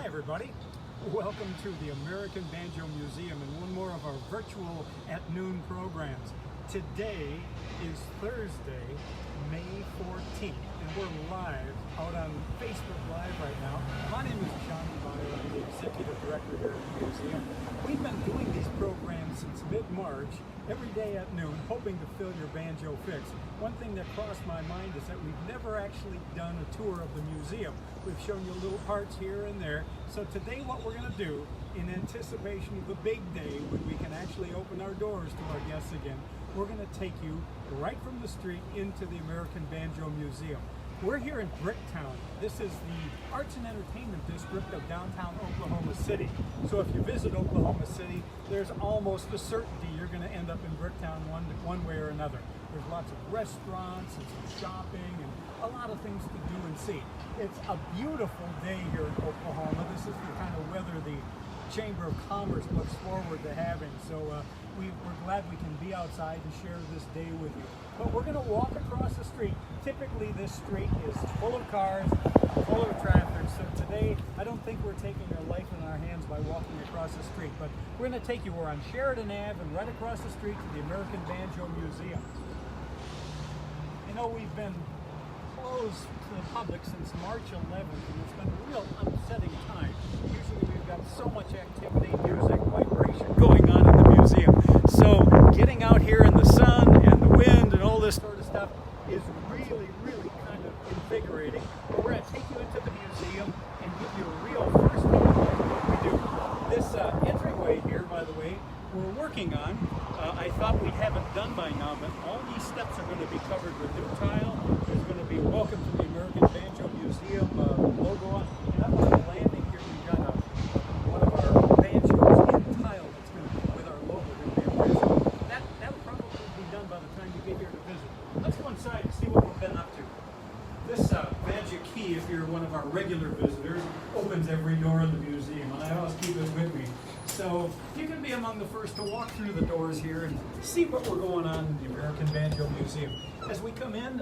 Hi everybody, welcome to the American Banjo Museum and one more of our virtual at noon programs. Today is Thursday, May 14th, and we're live out on Facebook Live right now. My name is Baier, I'm the Executive Director here at the museum. We've been doing these programs since mid-March, every day at noon, hoping to fill your banjo fix. One thing that crossed my mind is that we've never actually done a tour of the museum. We've shown you little parts here and there. So today what we're going to do, in anticipation of the big day when we can actually open our doors to our guests again, we're going to take you right from the street into the American Banjo Museum. We're here in Bricktown. This is the arts and entertainment district of downtown Oklahoma City. So if you visit Oklahoma City, there's almost a certainty you're going to end up in Bricktown one way or another. There's lots of restaurants and some shopping and a lot of things to do and see. It's a beautiful day here in Oklahoma. This is the kind of weather the Chamber of Commerce looks forward to having. So we're glad we can be outside and share this day with you. But we're going to walk across the street. Typically this street is full of cars, full of traffic. So today I don't think we're taking our life in our hands by walking across the street. But we're going to take you, we're on Sheridan Ave and right across the street to the American Banjo Museum. You know, we've been closed to the public since March 11th, and it's been a real upsetting time. Usually we've got so much activity, music, vibration going on in the museum. So getting out here in the sun and the wind and all this sort of stuff is really, really kind of invigorating. But we're going to take you into the museum and give you a real first-hand look at what we do. This entryway here, by the way, we're working on. I thought we'd have it done by now, but all these steps are going to be covered with new tile. There's going to be welcome to the American Banjo Museum logo on. And up on the landing here, we've got one of our banjos in tile that's going to be with our logo right there. That'll probably be done by the time you get here to visit. Let's go inside and see what we've been up to. This Banjo key, if you're one of our regular visitors, opens every door in the museum, and I always keep it with me. So you can be among the first to walk through the doors here and see what we're going on in the American Banjo Museum. As we come in,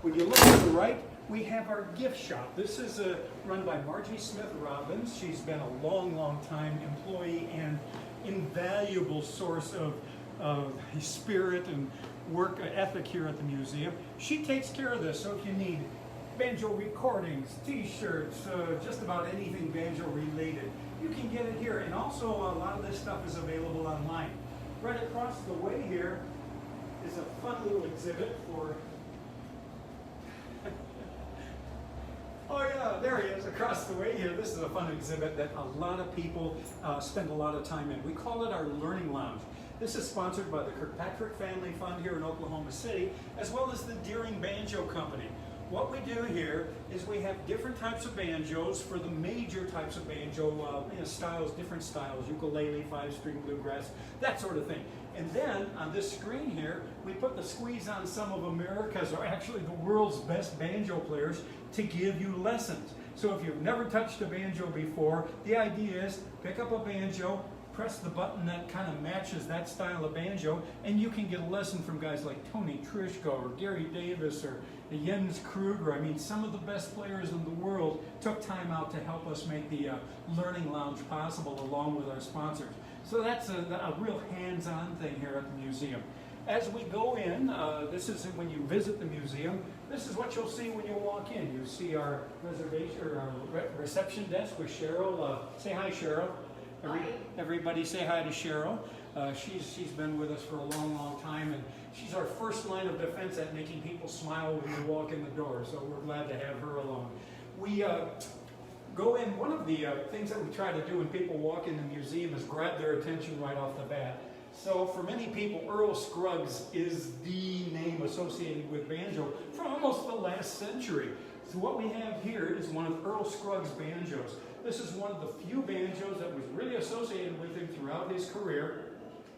when you look to the right, we have our gift shop. This is run by Margie Smith Robbins. She's been a long, long time employee and invaluable source of spirit and work ethic here at the museum. She takes care of this, so if you need banjo recordings, t-shirts, just about anything banjo related, you can get it here. And also a lot of this stuff is available online. Right across the way here is a fun little exhibit for oh yeah, there he is across the way here. This is a fun exhibit that a lot of people spend a lot of time in. We call it our Learning Lounge. This is sponsored by the Kirkpatrick Family Fund here in Oklahoma City, as well as the Deering Banjo Company. What we do here is we have different types of banjos for the major types of banjo styles, different styles, ukulele, five-string bluegrass, that sort of thing. And then on this screen here, we put the squeeze on some of America's, or actually the world's best banjo players to give you lessons. So if you've never touched a banjo before, the idea is pick up a banjo, press the button that kind of matches that style of banjo, and you can get a lesson from guys like Tony Trischko or Gary Davis or Jens Kruger. I mean, some of the best players in the world took time out to help us make the Learning Lounge possible along with our sponsors. So that's a real hands-on thing here at the museum. As we go in, this is when you visit the museum, this is what you'll see when you walk in. You see our reservation, or our reception desk with Cheryl. Say hi, Cheryl. Everybody say hi to Cheryl. She's been with us for a long, long time, and she's our first line of defense at making people smile when you walk in the door, so we're glad to have her along. We go in, one of the things that we try to do when people walk in the museum is grab their attention right off the bat. So for many people, Earl Scruggs is the name associated with banjo for almost the last century. So what we have here is one of Earl Scruggs' banjos. This is one of the few banjos that was really associated with him throughout his career.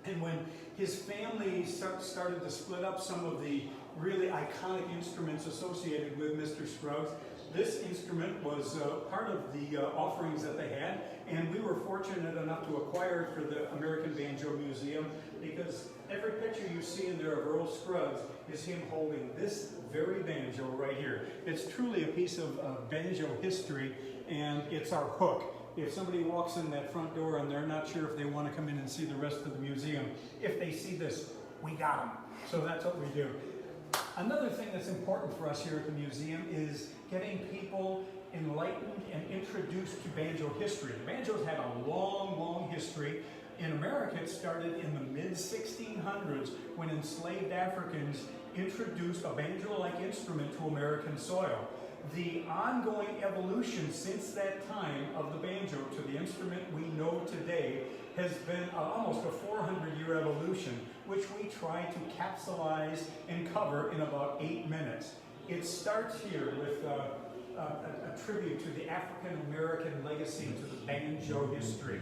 And when his family started to split up some of the really iconic instruments associated with Mr. Scruggs, this instrument was part of the offerings that they had, and we were fortunate enough to acquire it for the American Banjo Museum, because every picture you see in there of Earl Scruggs is him holding this very banjo right here. It's truly a piece of banjo history, and it's our hook. if somebody walks in that front door and they're not sure if they want to come in and see the rest of the museum, if they see this, we got them. So that's what we do. Another thing that's important for us here at the museum is getting people enlightened and introduced to banjo history. Banjo's had a long, long history. In America, it started in the mid-1600s when enslaved Africans introduced a banjo-like instrument to American soil. The ongoing evolution since that time of the banjo to the instrument we know today has been almost a 400-year evolution, which we try to capsulize and cover in about 8 minutes. It starts here with a tribute to the African-American legacy to the banjo history.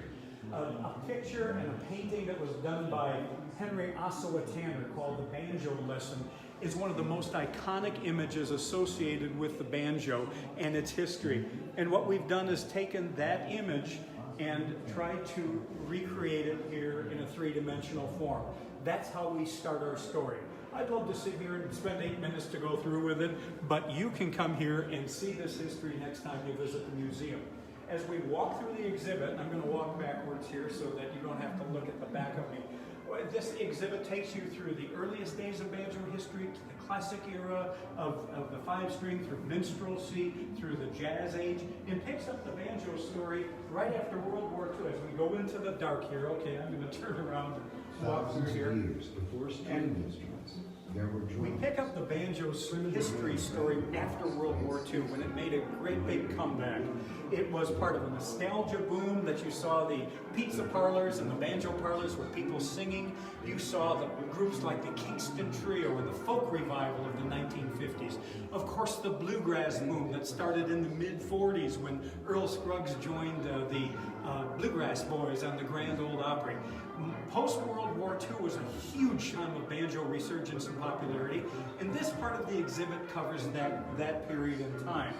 A picture and a painting that was done by Henry Ossawa Tanner called The Banjo Lesson is one of the most iconic images associated with the banjo and its history. And what we've done is taken that image and tried to recreate it here in a three-dimensional form. That's how we start our story. I'd love to sit here and spend 8 minutes to go through with it, but you can come here and see this history next time you visit the museum. As we walk through the exhibit, I'm going to walk backwards here so that you don't have to look at the back of me. This exhibit takes you through the earliest days of banjo history, to the classic era of the five-string, through minstrelsy, through the jazz age, and picks up the banjo story right after World War II. As we go into the dark here, okay, I'm going to turn around and walk through here. Years before string instruments, there were drums. We pick up the banjo's history story after World War II when it made a great big comeback. It was part of a nostalgia boom that you saw the pizza parlors and the banjo parlors with people singing. You saw the groups like the Kingston Trio and the folk revival of the 1950s. Of course, the bluegrass boom that started in the mid-40s when Earl Scruggs joined the Bluegrass Boys on the Grand Ole Opry. Post-World War II was a huge time of banjo resurgence and popularity, and this part of the exhibit covers that period in time.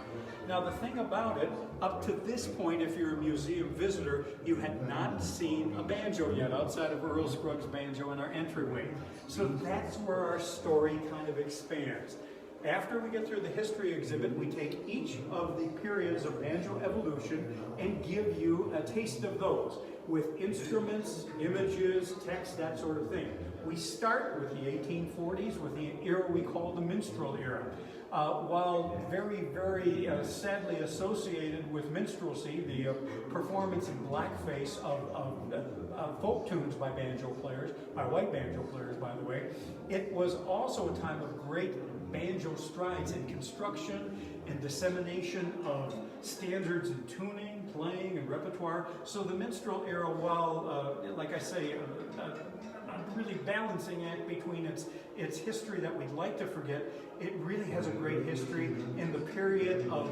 Now the thing about it, up to this point, if you're a museum visitor, you had not seen a banjo yet outside of Earl Scruggs' banjo in our entryway. So that's where our story kind of expands. After we get through the history exhibit, we take each of the periods of banjo evolution and give you a taste of those with instruments, images, text, that sort of thing. We start with the 1840s with the era we call the Minstrel era. While very, very sadly associated with minstrelsy, the performance in blackface of folk tunes by banjo players, by white banjo players, by the way, it was also a time of great banjo strides in construction and dissemination of standards in tuning, playing, and repertoire. So the minstrel era, while, like I say, a really balancing act between its history that we'd like to forget, it really has a great history in the period of,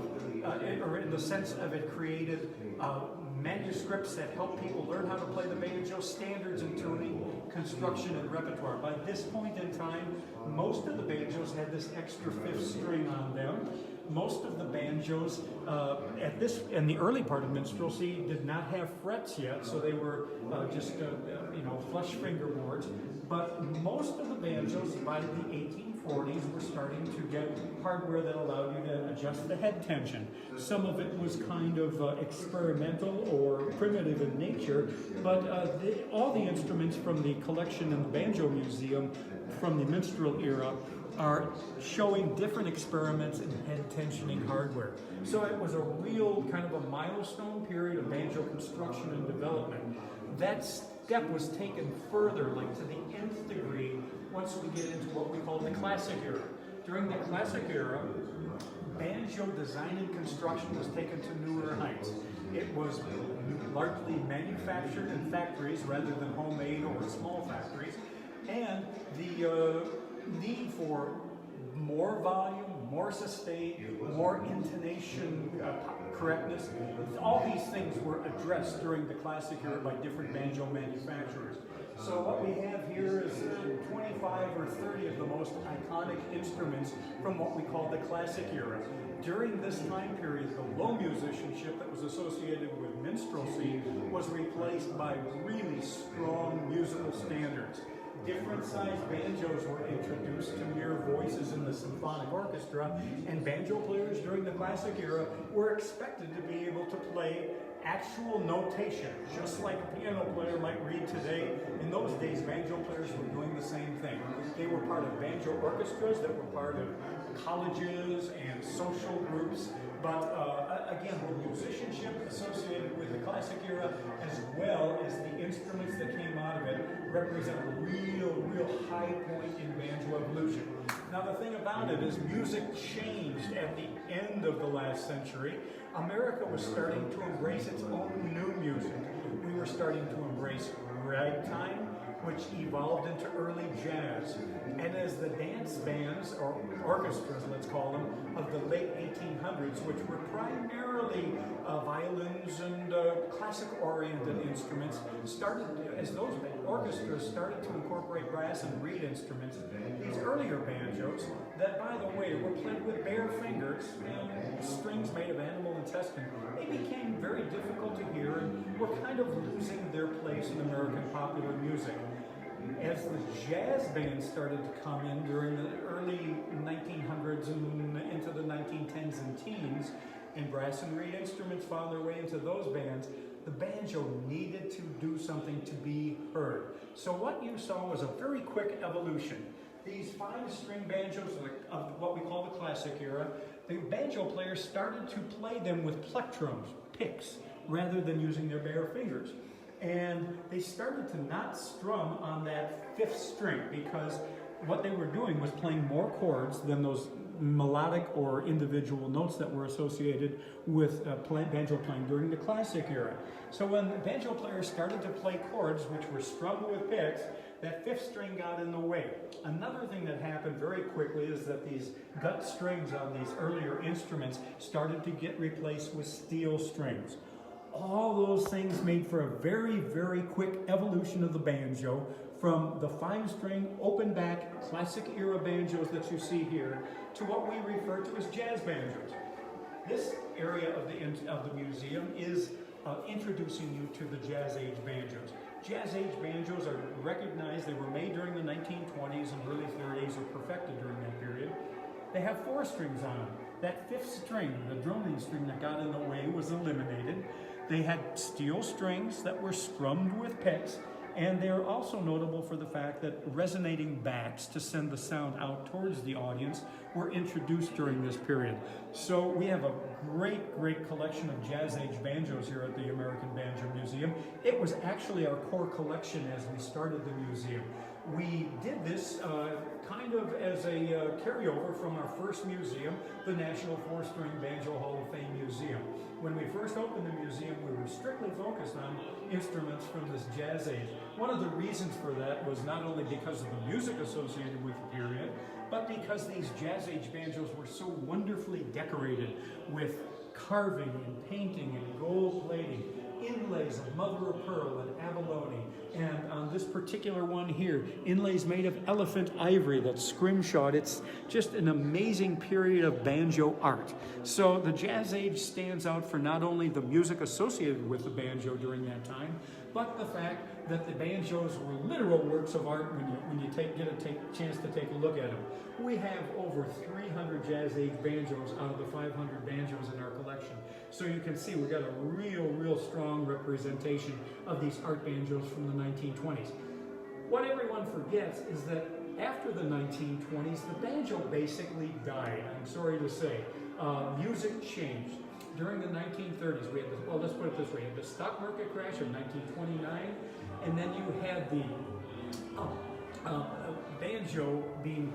or in the sense of it created manuscripts that help people learn how to play the banjo, standards in tuning, construction, and repertoire. By this point in time, most of the banjos had this extra fifth string on them. Most of the banjos in the early part of minstrelsy did not have frets yet, so they were just flush fingerboards. But most of the banjos by the 1840s were starting to get hardware that allowed you to adjust the head tension. Some of it was kind of experimental or primitive in nature, but all the instruments from the collection in the Banjo Museum from the minstrel era are showing different experiments in head tensioning hardware. So it was a real kind of a milestone period of banjo construction and development. That step was taken further, like to the nth degree, once we get into what we call the classic era. During the classic era, banjo design and construction was taken to newer heights. It was largely manufactured in factories rather than homemade or small factories, and the need for more volume, more sustain, more intonation correctness, all these things were addressed during the classic era by different banjo manufacturers. So what we have here is 25 or 30 of the most iconic instruments from what we call the classic era. During this time period, the low musicianship that was associated with minstrelsy was replaced by really strong musical standards. Different sized banjos were introduced to mere voices in the symphonic orchestra, and banjo players during the classic era were expected to be able to play actual notation, just like a piano player might read today. In those days, banjo players were doing the same thing. They were part of banjo orchestras that were part of colleges and social groups. But again, the musicianship associated with the classic era, as well as the instruments that came out of it, represent a real high point in banjo evolution. Now the thing about it is music changed at the end of the last century. America was starting to embrace its own new music. We were starting to embrace ragtime, which evolved into early jazz. And as the dance bands, or orchestras, let's call them, of the late 1800s, which were primarily violins and classic-oriented instruments, as those orchestras started to incorporate brass and reed instruments, these earlier banjos, that, by the way, were played with bare fingers and strings made of animal intestine, they became very difficult to hear and were kind of losing their place in American popular music. As the jazz bands started to come in during the early 1900s and into the 1910s and teens, and brass and reed instruments found their way into those bands, the banjo needed to do something to be heard. So what you saw was a very quick evolution. These 5-string banjos of what we call the classic era, the banjo players started to play them with plectrums, picks, rather than using their bare fingers. And they started to not strum on that 5th string, because what they were doing was playing more chords than those melodic or individual notes that were associated with banjo playing during the classic era. So when the banjo players started to play chords which were strummed with picks, that 5th string got in the way. Another thing that happened very quickly is that these gut strings on these earlier instruments started to get replaced with steel strings. All those things made for a very quick evolution of the banjo, from the 5-string open back classic era banjos that you see here to what we refer to as jazz banjos. This area of the museum is introducing you to the jazz age banjos. Jazz age banjos are recognized, they were made during the 1920s and early 30s, or perfected during that period. They have 4 strings on them. That 5th string, the drumming string that got in the way, was eliminated. They had steel strings that were strummed with picks, and they're also notable for the fact that resonating backs to send the sound out towards the audience were introduced during this period. So we have a great collection of jazz age banjos here at the American Banjo Museum. It was actually our core collection as we started the museum. We did this kind of as a carryover from our first museum, the National 4-String Banjo Hall of Fame Museum. When we first opened the museum, we were strictly focused on instruments from this jazz age. One of the reasons for that was not only because of the music associated with the period, but because these jazz age banjos were so wonderfully decorated with carving and painting and gold plating, inlays of mother of pearl and abalone, and on this particular one here, inlays made of elephant ivory that's scrimshawed. It's just an amazing period of banjo art. So the jazz age stands out for not only the music associated with the banjo during that time, but the fact that the banjos were literal works of art when you get a chance to take a look at them. We have over 300 jazz age banjos out of the 500 banjos in our collection. So you can see we've got a real strong representation of these art banjos from the 1920s. What everyone forgets is that after the 1920s, the banjo basically died, I'm sorry to say. Music changed. During the 1930s, we had let's put it this way, you had the stock market crash of 1929, and then you had the banjo being,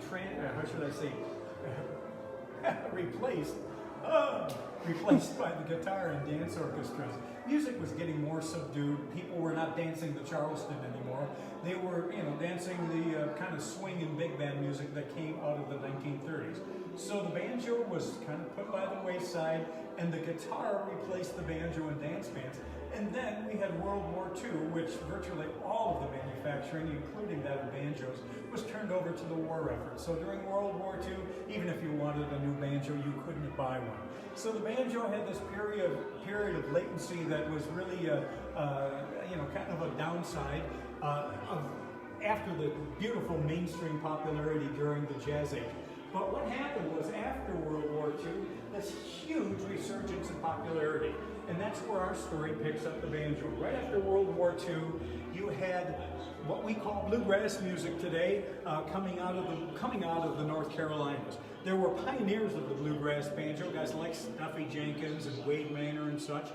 replaced by the guitar and dance orchestras. Music was getting more subdued. People were not dancing the Charleston anymore. They were, dancing the kind of swing and big band music that came out of the 1930s. So the banjo was kind of put by the wayside, and the guitar replaced the banjo and dance bands. And then we had World War II, which virtually all of the manufacturing, including that of banjos, was turned over to the war effort. So during World War II, even if you wanted a new banjo, you couldn't buy one. So the banjo had this period of latency that was really, kind of a downside after the beautiful mainstream popularity during the jazz age. But what happened was after World War II, this huge resurgence in popularity. And that's where our story picks up the banjo. Right after World War II, you had what we call bluegrass music today coming out of the North Carolinas. There were pioneers of the bluegrass banjo, guys like Stuffy Jenkins and Wade Manor and such.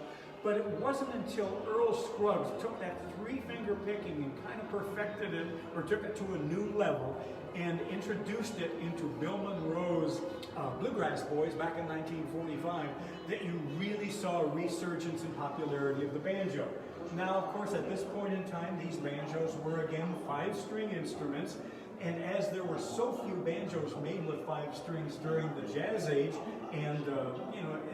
But it wasn't until Earl Scruggs took that three-finger picking and kind of perfected it, or took it to a new level, and introduced it into Bill Monroe's Bluegrass Boys back in 1945, that you really saw a resurgence in popularity of the banjo. Now, of course, at this point in time, these banjos were again 5-string instruments, and as there were so few banjos made with 5 strings during the Jazz Age, and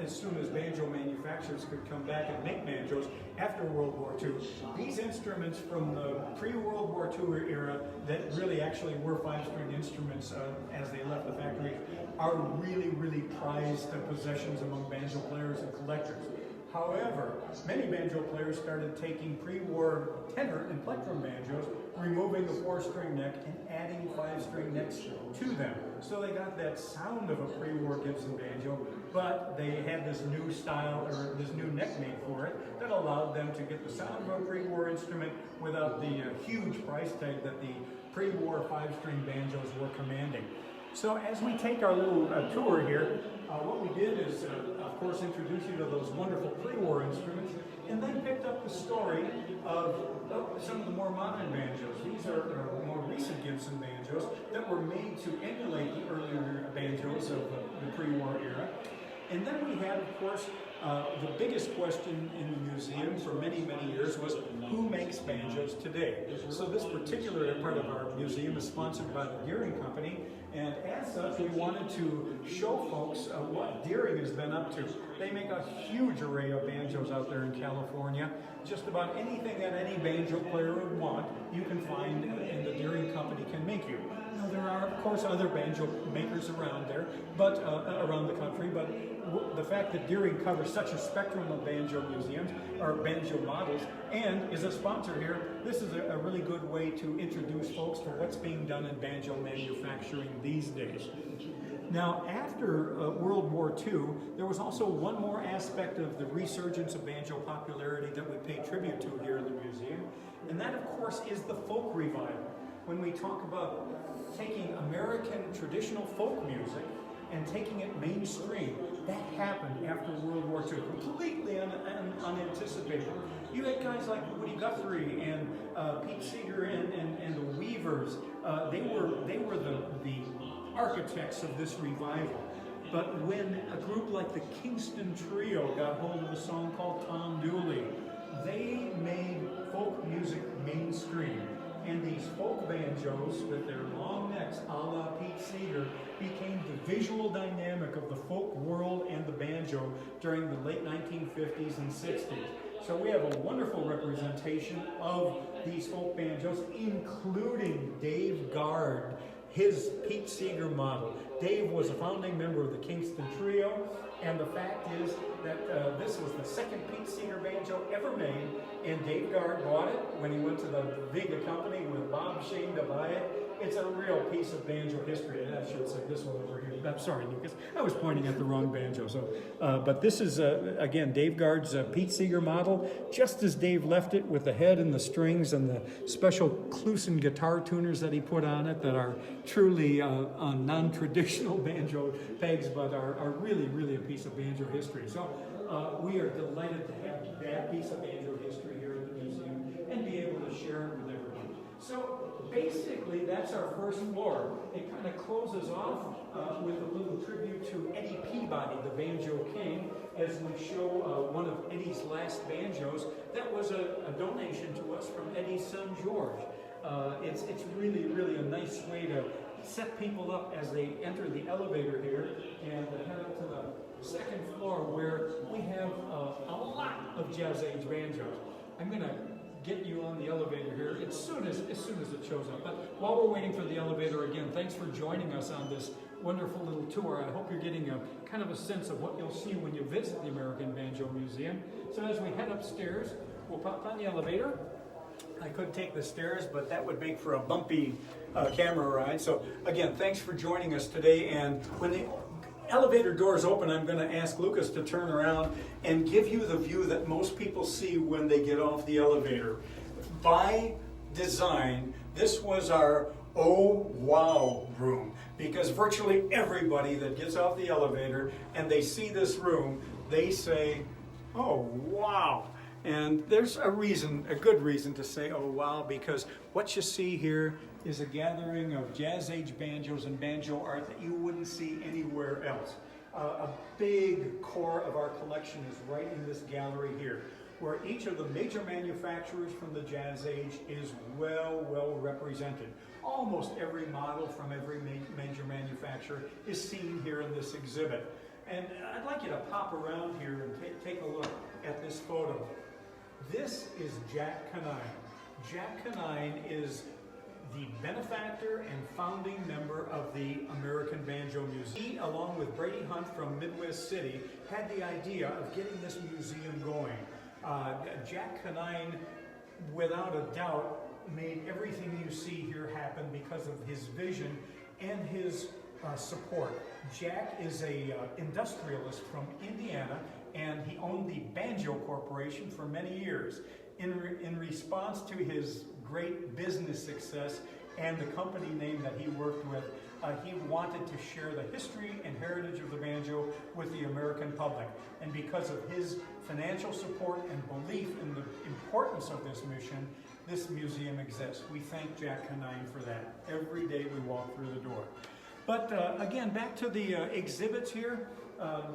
as soon as banjo manufacturers could come back and make banjos after World War II, these instruments from the pre-World War II era that really actually were 5-string instruments as they left the factory are really, really prized possessions among banjo players and collectors. However, many banjo players started taking pre-war tenor and plectrum banjos, removing the 4-string neck and adding 5-string necks to them. So they got that sound of a pre-war Gibson banjo, but they had this new style, or this new neck made for it, that allowed them to get the sound of a pre-war instrument without the huge price tag that the pre-war 5-string banjos were commanding. So as we take our little tour here, what we did is, of course, introduce you to those wonderful pre-war instruments, and then picked up the story of some of the more modern banjos. These are more recent Gibson banjos that were made to emulate the earlier banjos of the pre-war era. And then we had, of course, the biggest question in the museum for many, many years was, who makes banjos today? So this particular part of our museum is sponsored by the Deering Company, and as such, we wanted to show folks what Deering has been up to. They make a huge array of banjos out there in California. Just about anything that any banjo player would want, you can find, and the Deering Company can make you. Now, there are, of course, other banjo makers around there, but around the country, but the fact that Deering covers such a spectrum of banjo museums, or banjo models, and is a sponsor here, this is a really good way to introduce folks to what's being done in banjo manufacturing these days. Now, after World War II, there was also one more aspect of the resurgence of banjo popularity that we pay tribute to here in the museum, and that, of course, is the folk revival. When we talk about taking American traditional folk music and taking it mainstream, that happened after World War II, completely unanticipated. You had guys like Woody Guthrie and Pete Seeger and the Weavers. They were the architects of this revival. But when a group like the Kingston Trio got hold of a song called Tom Dooley, they made folk music mainstream. And these folk banjos with their long necks, a la Pete Seeger, became the visual dynamic of the folk world and the banjo during the late 1950s and 60s. So we have a wonderful representation of these folk banjos, including Dave Guard, his Pete Seeger model. Dave was a founding member of the Kingston Trio, and the fact is that this was the second Pete Seeger banjo ever made, and Dave Guard bought it when he went to the Vega Company with Bob Sheen to buy it. It's a real piece of banjo history, and I should say this one over here. I'm sorry, Lucas, I was pointing at the wrong banjo. So, but this is, again, Dave Guard's Pete Seeger model, just as Dave left it, with the head and the strings and the special Kluson guitar tuners that he put on it that are truly non-traditional banjo pegs, but are really, really a piece of banjo history. So we are delighted to have that piece of banjo history here at the museum and be able to share it with everyone. So basically, that's our first floor. It kind of closes off with a little tribute to Eddie Peabody, the Banjo King, as we show one of Eddie's last banjos. That was a donation to us from Eddie's son, George. It's really, really a nice way to set people up as they enter the elevator here and head up to the second floor, where we have a lot of Jazz Age banjos. I'm going to get you on the elevator here as soon as it shows up. But while we're waiting for the elevator, again, thanks for joining us on this wonderful little tour. I hope you're getting a kind of a sense of what you'll see when you visit the American Banjo Museum. So as we head upstairs, we'll pop on the elevator. I could take the stairs, but that would make for a bumpy camera ride. So again, thanks for joining us today. And when the elevator doors open, I'm going to ask Lucas to turn around and give you the view that most people see when they get off the elevator. By design, this was our oh wow room, because virtually everybody that gets off the elevator and they see this room, they say, oh wow. And there's a reason, a good reason to say oh wow, because what you see here is a gathering of jazz age banjos and banjo art that you wouldn't see anywhere else. A big core of our collection is right in this gallery here, where each of the major manufacturers from the jazz age is well represented. Almost every model from every major manufacturer is seen here in this exhibit. And I'd like you to pop around here and take a look at this photo. This is Jack Canine. Jack Canine is the benefactor and founding member of the American Banjo Museum. He, along with Brady Hunt from Midwest City, had the idea of getting this museum going. Jack Canine, without a doubt, made everything you see here happen because of his vision and his support. Jack is a industrialist from Indiana, and he owned the Banjo Corporation for many years. In response to his great business success and the company name that he worked with, he wanted to share the history and heritage of the banjo with the American public. And because of his financial support and belief in the importance of this mission, this museum exists. We thank Jack Canine for that every day we walk through the door. But again, back to the exhibits here.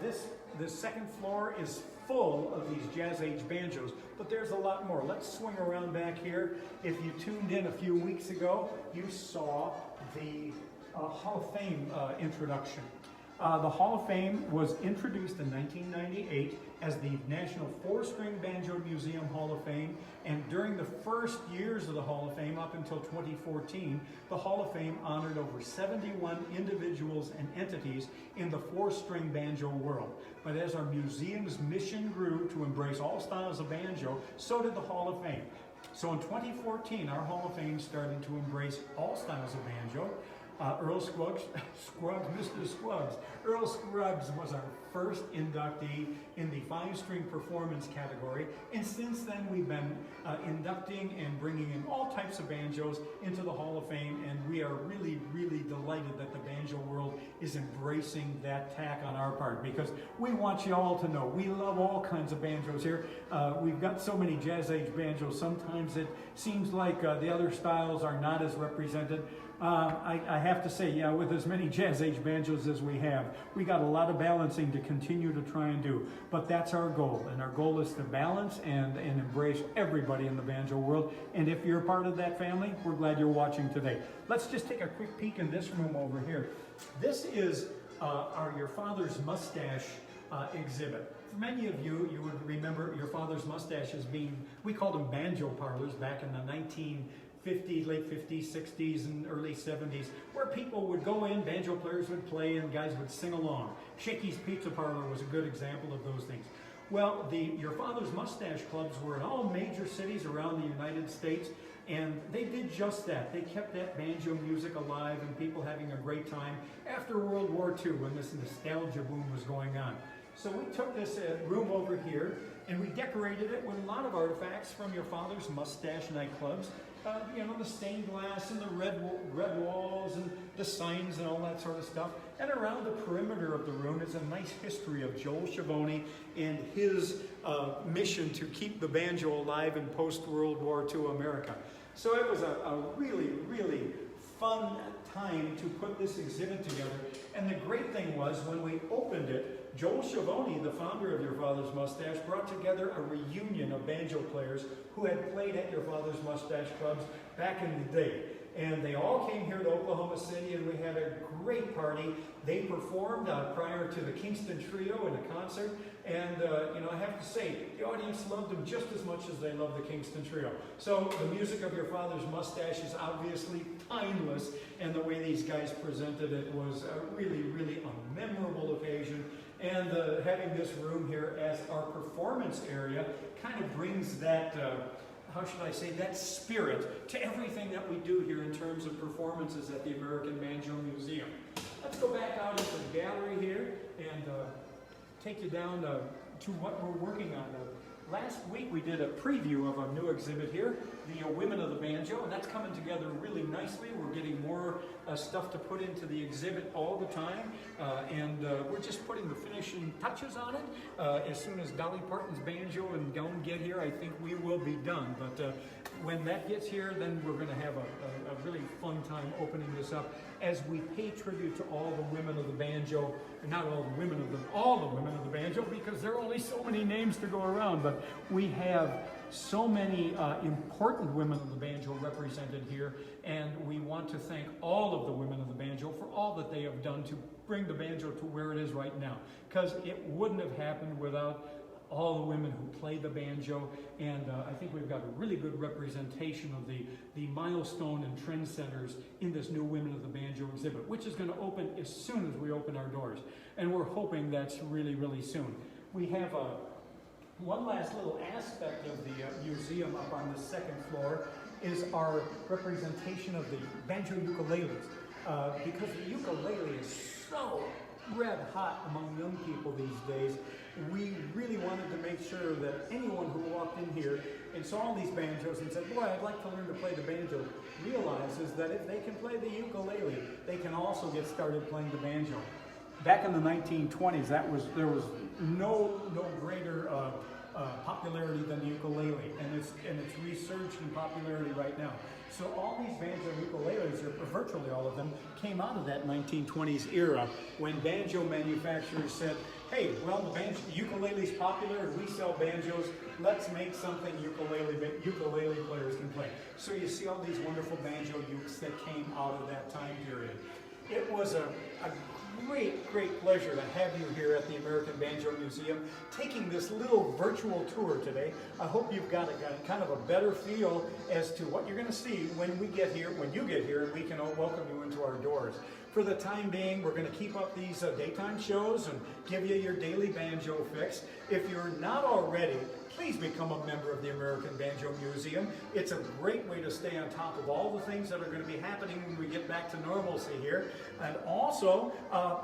This second floor is full of these jazz age banjos, but there's a lot more. Let's swing around back here. If you tuned in a few weeks ago, you saw the Hall of Fame introduction. The Hall of Fame was introduced in 1998 as the National Four-String Banjo Museum Hall of Fame, and during the first years of the Hall of Fame, up until 2014, the Hall of Fame honored over 71 individuals and entities in the four-string banjo world. But as our museum's mission grew to embrace all styles of banjo, so did the Hall of Fame. So in 2014, our Hall of Fame started to embrace all styles of banjo. Earl Scruggs, Mr. Scruggs. Earl Scruggs was our first inductee in the five-string performance category, and since then we've been inducting and bringing in all types of banjos into the Hall of Fame, and we are really delighted that the banjo world is embracing that tack on our part, because we want you all to know we love all kinds of banjos here. We've got so many jazz age banjos, sometimes it seems like the other styles are not as represented. I have to say, yeah, with as many jazz age banjos as we have, we got a lot of balancing to continue to try and do. But that's our goal, and our goal is to balance and embrace everybody in the banjo world. And if you're a part of that family, we're glad you're watching today. Let's just take a quick peek in this room over here. This is Your Father's Mustache exhibit. For many of you, you would remember Your Father's Mustache as being, we called them banjo parlors back in the late 50s, 60s, and early 70s, where people would go in, banjo players would play, and guys would sing along. Shakey's Pizza Parlor was a good example of those things. Well, Your Father's Mustache clubs were in all major cities around the United States, and they did just that. They kept that banjo music alive and people having a great time after World War II, when this nostalgia boom was going on. So we took this room over here and we decorated it with a lot of artifacts from Your Father's Mustache nightclubs. You know, the stained glass and the red walls and the signs and all that sort of stuff. And around the perimeter of the room is a nice history of Joel Schiavone and his mission to keep the banjo alive in post-World War II America. So it was a really fun time to put this exhibit together. And the great thing was, when we opened it, Joel Schiavone, the founder of Your Father's Mustache, brought together a reunion of banjo players who had played at Your Father's Mustache clubs back in the day. And they all came here to Oklahoma City, and we had a great party. They performed prior to the Kingston Trio in a concert, and you know, I have to say, the audience loved them just as much as they loved the Kingston Trio. So the music of Your Father's Mustache is obviously timeless, and the way these guys presented it was really a memorable occasion. And having this room here as our performance area kind of brings that how should I say, that spirit to everything that we do here in terms of performances at the American Banjo Museum. Let's go back out into the gallery here and take you down to what we're working on. Last week we did a preview of a new exhibit here, the Women of the Banjo, and that's coming together really nicely. We're getting more stuff to put into the exhibit all the time, and we're just putting the finishing touches on it. As soon as Dolly Parton's banjo and gown get here, I think we will be done. But when that gets here, then we're going to have a really fun time opening this up as we pay tribute to all the women of the banjo, not all the women of all the women of the banjo, because there are only so many names to go around, but we have so many important women of the banjo represented here, and we want to thank all of the women of the banjo for all that they have done to bring the banjo to where it is right now, because it wouldn't have happened without all the women who play the banjo, and I think we've got a really good representation of the milestone and trendsetters in this new Women of the Banjo exhibit, which is going to open as soon as we open our doors, and we're hoping that's really, really soon. We have one last little aspect of the museum up on the second floor is our representation of the banjo ukuleles, because the ukulele is so red hot among young people these days. We really wanted to make sure that anyone who walked in here and saw all these banjos and said, boy, I'd like to learn to play the banjo, realizes that if they can play the ukulele, they can also get started playing the banjo. Back in the 1920s, there was no greater popularity than the ukulele, and it's resurged in popularity right now. So all these banjo ukuleles, or virtually all of them, came out of that 1920s era when banjo manufacturers said, hey, well, the ukulele's popular and we sell banjos, let's make something ukulele players can play. So you see all these wonderful banjo ukes that came out of that time period. It was a great pleasure to have you here at the American Banjo Museum, taking this little virtual tour today. I hope you've got kind of a better feel as to what you're going to see when you get here, and we can welcome you into our doors. For the time being, we're going to keep up these daytime shows and give you your daily banjo fix. If you're not already, please become a member of the American Banjo Museum. It's a great way to stay on top of all the things that are going to be happening when we get back to normalcy here. And also,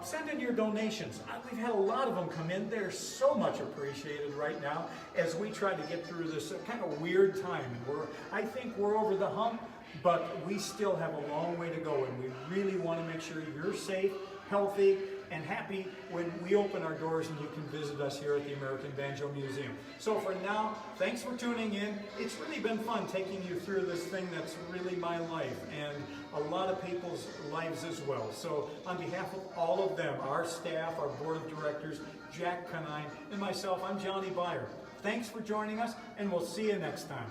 send in your donations. We've had a lot of them come in. They're so much appreciated right now as we try to get through this kind of weird time. And I think we're over the hump, but we still have a long way to go, and we really want to make sure you're safe, healthy, and happy when we open our doors and you can visit us here at the American Banjo Museum. So for now, thanks for tuning in. It's really been fun taking you through this thing that's really my life and a lot of people's lives as well. So on behalf of all of them, our staff, our board of directors, Jack Canine, and myself, I'm Johnny Baier. Thanks for joining us, and we'll see you next time.